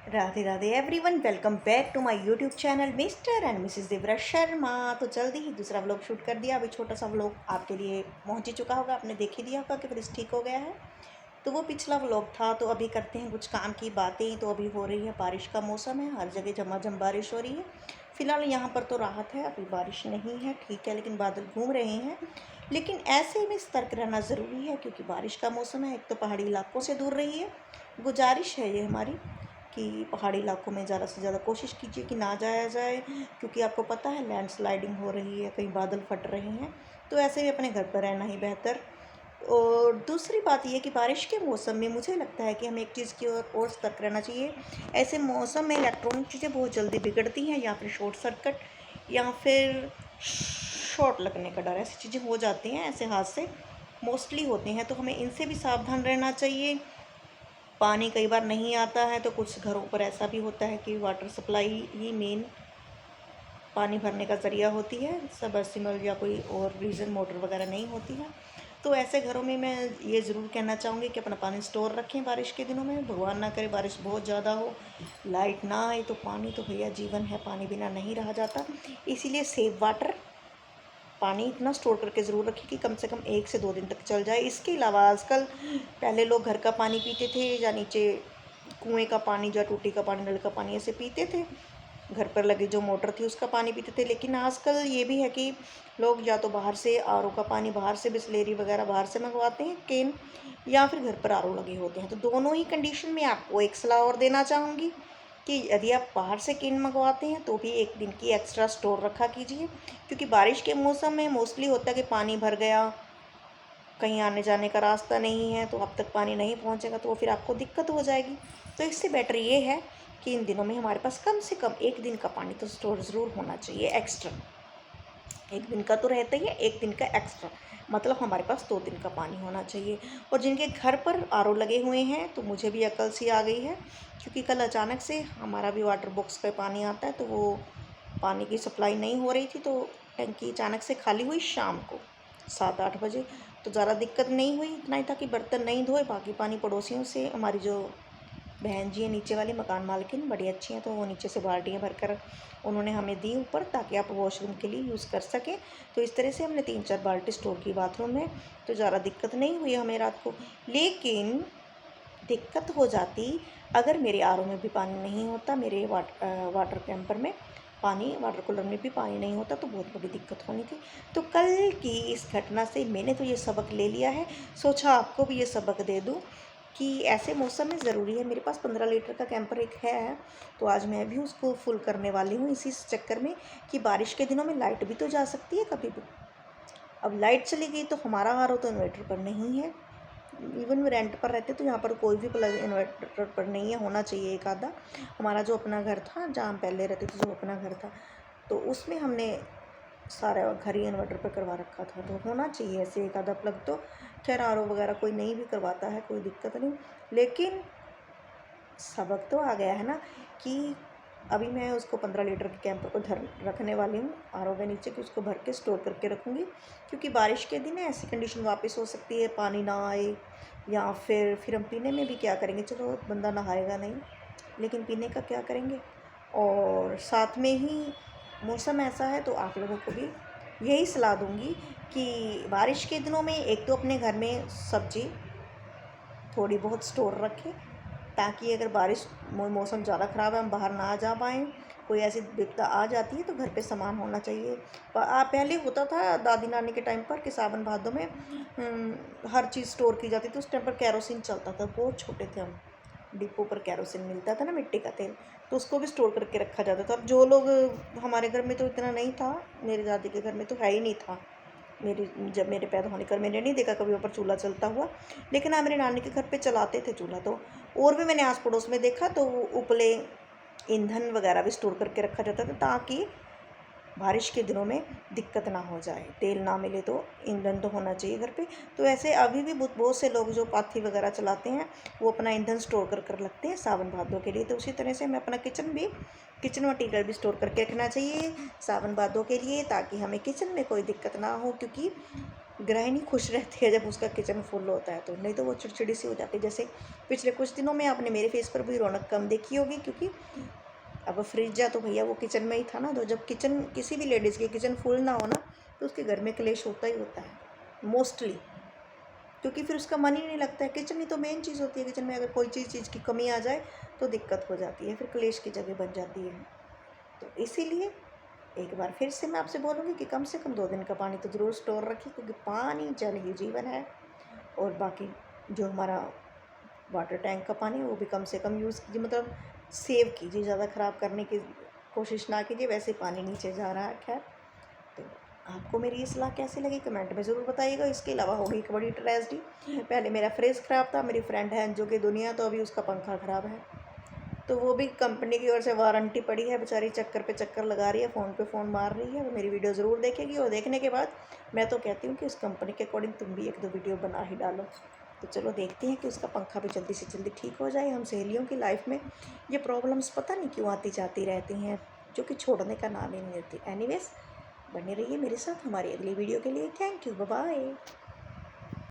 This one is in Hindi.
Radhe Radhe everyone, welcome back to my YouTube channel mister and Mrs Devra Sharma. तो जल्दी ही दूसरा व्लॉग शूट कर दिया। अभी छोटा सा व्लॉग आपके लिए पहुंच ही चुका होगा, आपने देख ही दिया होगा कि फ्रिज ठीक हो गया है। तो वो पिछला व्लॉग था। तो अभी करते हैं कुछ काम की बातें। तो अभी हो रही है, बारिश का मौसम है, हर जगह झमाझम बारिश हो रही है। फ़िलहाल यहाँ पर तो राहत है, अभी बारिश नहीं है, ठीक है, लेकिन बादल घूम रहे हैं। लेकिन ऐसे में सतर्क रहना ज़रूरी है क्योंकि बारिश का मौसम है। एक तो पहाड़ी इलाकों से दूर रहिए, गुजारिश है ये हमारी कि पहाड़ी इलाकों में ज़्यादा से ज़्यादा कोशिश कीजिए कि ना जाया जाए, क्योंकि आपको पता है लैंडस्लाइडिंग हो रही है, कहीं बादल फट रहे हैं। तो ऐसे में अपने घर पर रहना ही बेहतर। और दूसरी बात ये कि बारिश के मौसम में मुझे लगता है कि हमें एक चीज़ की और सतर्क रहना चाहिए। ऐसे मौसम में इलेक्ट्रॉनिक चीज़ें बहुत जल्दी बिगड़ती हैं, या फिर शॉर्ट सर्किट या फिर शॉर्ट लगने का डर, ऐसी चीज़ें हो जाती हैं, ऐसे हादसे मोस्टली होते हैं। तो हमें इनसे भी सावधान रहना चाहिए। पानी कई बार नहीं आता है, तो कुछ घरों पर ऐसा भी होता है कि वाटर सप्लाई ही मेन पानी भरने का ज़रिया होती है, सबमर्सिबल या कोई और रीज़न मोटर वगैरह नहीं होती है। तो ऐसे घरों में मैं ये ज़रूर कहना चाहूँगी कि अपना पानी स्टोर रखें बारिश के दिनों में। भगवान ना करे बारिश बहुत ज़्यादा हो, लाइट ना आए, तो पानी तो भैया जीवन है, पानी बिना नहीं रहा जाता। इसीलिए सेव वाटर, पानी इतना स्टोर करके ज़रूर रखें कि कम से कम 1 से 2 दिन तक चल जाए। इसके अलावा आजकल, पहले लोग घर का पानी पीते थे या नीचे कुएं का पानी या टूटी का पानी, नल का पानी ऐसे पीते थे, घर पर लगी जो मोटर थी उसका पानी पीते थे। लेकिन आजकल ये भी है कि लोग या तो बाहर से आरओ का पानी, बाहर से बिसलेरी वगैरह बाहर से मंगवाते हैं केन, या फिर घर पर आरओ लगे होते हैं। तो दोनों ही कंडीशन में आपको एक सलाह और देना चाहूँगी कि यदि आप बाहर से केन मंगवाते हैं तो भी 1 दिन की एक्स्ट्रा स्टोर रखा कीजिए, क्योंकि बारिश के मौसम में मोस्टली होता है कि पानी भर गया, कहीं आने जाने का रास्ता नहीं है, तो अब तक पानी नहीं पहुंचेगा, तो फिर आपको दिक्कत हो जाएगी। तो इससे बेटर ये है कि इन दिनों में हमारे पास कम से कम 1 दिन का पानी तो स्टोर ज़रूर होना चाहिए एक्स्ट्रा। 1 दिन का तो रहता ही है, 1 दिन का एक्स्ट्रा, मतलब हमारे पास 2 दिन का पानी होना चाहिए। और जिनके घर पर आरओ लगे हुए हैं, तो मुझे भी अकल सी आ गई है, क्योंकि कल अचानक से हमारा भी वाटर बॉक्स पे पानी आता है, तो वो पानी की सप्लाई नहीं हो रही थी, तो टंकी अचानक से खाली हुई शाम को 7-8 बजे। तो ज़्यादा दिक्कत नहीं हुई, इतना ही था कि बर्तन नहीं धोए, बाकी पानी पड़ोसियों से, हमारी जो बहन जी हैं नीचे वाली मकान मालकिन बड़ी अच्छी हैं, तो वो नीचे से बाल्टियाँ भरकर उन्होंने हमें दी ऊपर, ताकि आप वॉशरूम के लिए यूज़ कर सकें। तो इस तरह से हमने 3-4 बाल्टी स्टोर की बाथरूम में, तो ज़्यादा दिक्कत नहीं हुई हमें रात को। लेकिन दिक्कत हो जाती अगर मेरे आरओ में भी पानी नहीं होता, मेरे वाटर कैंपर में पानी, वाटर कूलर में भी पानी नहीं होता, तो बहुत बड़ी दिक्कत होनी थी। तो कल की इस घटना से मैंने तो ये सबक ले लिया है, सोचा आपको भी ये सबक दे दूँ कि ऐसे मौसम में ज़रूरी है। मेरे पास 15 लीटर का कैंपर एक है, तो आज मैं भी उसको फुल करने वाली हूँ, इसी चक्कर में कि बारिश के दिनों में लाइट भी तो जा सकती है कभी भी। अब लाइट चली गई तो हमारा आरओ तो इन्वर्टर पर नहीं है, इवन में रेंट पर रहते, तो यहाँ पर कोई भी प्लग इन्वर्टर पर नहीं है, होना चाहिए एक आधा। हमारा जो अपना घर था, जहाँ हम पहले रहते थे, जो अपना घर था, तो उसमें हमने सारा घर ही इन्वर्टर पर करवा रखा था, तो होना चाहिए ऐसे एक आधा प्लग तो। खैर आरओ वगैरह कोई नहीं भी करवाता है, कोई दिक्कत नहीं। लेकिन सबक तो आ गया है ना, कि अभी मैं उसको 15 लीटर के कैंपर को धर रखने वाली हूँ आरओ के नीचे, कि उसको भर के स्टोर करके रखूँगी, क्योंकि बारिश के दिन ऐसी कंडीशन वापस हो सकती है, पानी ना आए, या फिर हम पीने में भी क्या करेंगे, चलो बंदा नहाएगा नहीं, लेकिन पीने का क्या करेंगे। और साथ में ही मौसम ऐसा है, तो आप लोगों को भी यही सलाह दूँगी कि बारिश के दिनों में एक तो अपने घर में सब्ज़ी थोड़ी बहुत स्टोर रखें, ताकि अगर बारिश मौसम ज़्यादा ख़राब है, हम बाहर ना जा पाएँ, कोई ऐसी विपदा आ जाती है, तो घर पे सामान होना चाहिए। पहले होता था दादी नानी के टाइम पर कि सावन भादों में हर चीज़ स्टोर की जाती थी। उस टाइम पर केरोसिन चलता था, बहुत छोटे थे हम, डिपो पर केरोसिन मिलता था ना, मिट्टी का तेल, तो उसको भी स्टोर करके रखा जाता था। और जो लोग, हमारे घर में तो इतना नहीं था, मेरी दादी के घर में तो है ही नहीं था, मेरी जब मेरे पैदा होने कर मैंने नहीं देखा कभी ऊपर चूल्हा चलता हुआ। लेकिन हाँ, मेरे नानी के घर पे चलाते थे चूल्हा, तो और भी मैंने आस पड़ोस में देखा, तो उपले ईंधन वगैरह भी स्टोर करके रखा जाता था, ताकि बारिश के दिनों में दिक्कत ना हो जाए। तेल ना मिले तो ईंधन तो होना चाहिए घर पे। तो ऐसे अभी भी बहुत से लोग जो पाथी वगैरह चलाते हैं, वो अपना ईंधन स्टोर कर रखते हैं सावन भादों के लिए। तो उसी तरह से हमें अपना किचन मटीरियल भी स्टोर करके रखना चाहिए सावन भादों के लिए, ताकि हमें किचन में कोई दिक्कत ना हो, क्योंकि गृहिणी खुश रहती है जब उसका किचन फुल होता है तो, नहीं तो वो चिड़चिड़ी सी हो जाती है। जैसे पिछले कुछ दिनों में आपने मेरे फेस पर भी रौनक कम देखी होगी, क्योंकि अब फ्रिज है तो भैया वो किचन में ही था ना। तो जब किचन किसी भी लेडीज़ की किचन फुल ना हो ना, तो उसके घर में क्लेश होता ही होता है मोस्टली, क्योंकि फिर उसका मन ही नहीं लगता है। किचन ही तो मेन चीज़ होती है। किचन में अगर कोई चीज़ की कमी आ जाए तो दिक्कत हो जाती है, फिर क्लेश की जगह बन जाती है। तो इसीलिए एक बार फिर से मैं आपसे बोलूँगी कि कम से कम 2 दिन का पानी तो ज़रूर स्टोर रखिए, क्योंकि पानी जल ही जीवन है। और बाकी जो हमारा वाटर टैंक का पानी है वो भी कम से कम यूज़ कीजिए, मतलब सेव कीजिए, ज़्यादा ख़राब करने की कोशिश ना कीजिए। वैसे पानी नीचे जा रहा है। खैर, तो आपको मेरी ये सलाह कैसी लगी कमेंट में ज़रूर बताइएगा। इसके अलावा होगी एक बड़ी ट्रेजेडी, पहले मेरा फ्रिज ख़राब था, मेरी फ्रेंड है जो कि दुनिया, तो अभी उसका पंखा ख़राब है। तो वो भी कंपनी की ओर से वारंटी पड़ी है, बेचारी चक्कर पे चक्कर लगा रही है, फ़ोन पे फ़ोन मार रही है। वो मेरी वीडियो ज़रूर देखेगी, और देखने के बाद मैं तो कहती हूँ कि उस कंपनी के अकॉर्डिंग तुम भी 1-2 वीडियो बना ही डालो। तो चलो देखते हैं कि उसका पंखा भी जल्दी से जल्दी ठीक हो जाए। हम सहेलियों की लाइफ में ये प्रॉब्लम्स पता नहीं क्यों आती जाती रहती हैं, जो कि छोड़ने का नाम ही नहीं लेती। एनीवेज, बने रहिए मेरे साथ हमारी अगली वीडियो के लिए। Thank you, bye bye.